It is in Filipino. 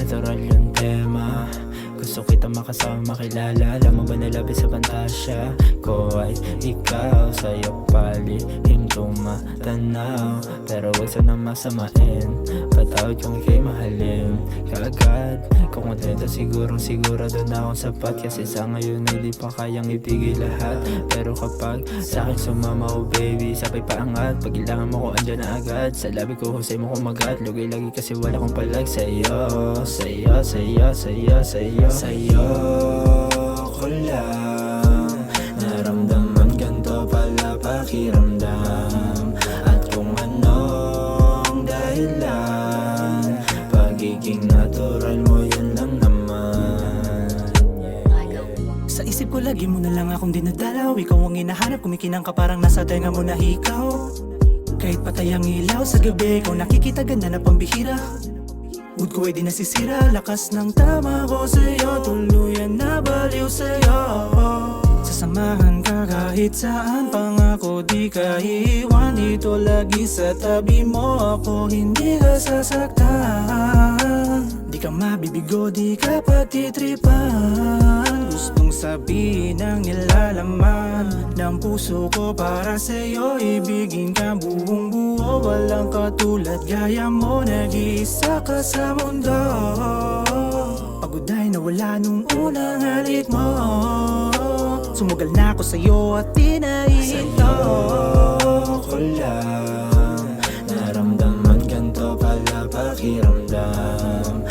natural yung tema. Gusto kita makasama, makilala. Alam mo ba na labi sa pantasya ko ay ikaw. Sa'yo palihim tumatanaw, pero wag sana masamain. Patawad kung ika'y mahalin kaagad. Kung kontento sigurado na akong sapat. Kasi sa ngayon ay di pa kayang ibigay lahat. Pero kapag sa'kin sumama, oh baby, sabay paangat. Pag ilangan mo ko andyan na agad. Sa labi ko husay mo kumagat. Lugay lagi kasi wala kong palag sa'yo. Sa'yo, sa'yo, sa'yo, sa'yo, sa'yo ko lang naramdaman, ganto pala pakiramdam. At kung anong dahilan, pagiging natural mo yun lang naman. Sa isip ko lagi mo na lang akong dinadalaw. Ikaw ang hinahanap, kumikinang ka parang nasa tenga mo na ikaw. Kahit patay ang ilaw sa gabi, ikaw nakikita ganda na pambihira. Mood ko ay di nasisira, lakas ng tama ko sa'yo. Tuluyan na baliw sa'yo. Sasamahan ka kahit saan, pangako di ka iiwan. Dito lagi sa tabi mo ako, hindi ka sasaktan. Di ka mabibigo, di ka pagtitripan. Gustong sabihin ang nilalaman ng puso ko para sa'yo. Ibigin ka buong buo, walang katulad gaya mo. Nag-iisa ka sa mundo. Pagod ay nawala nung unang halik mo. Sumugal na ako sa'yo at di na ihinto. Sa'yo ko lang naramdaman, ganto pala pakiramdam.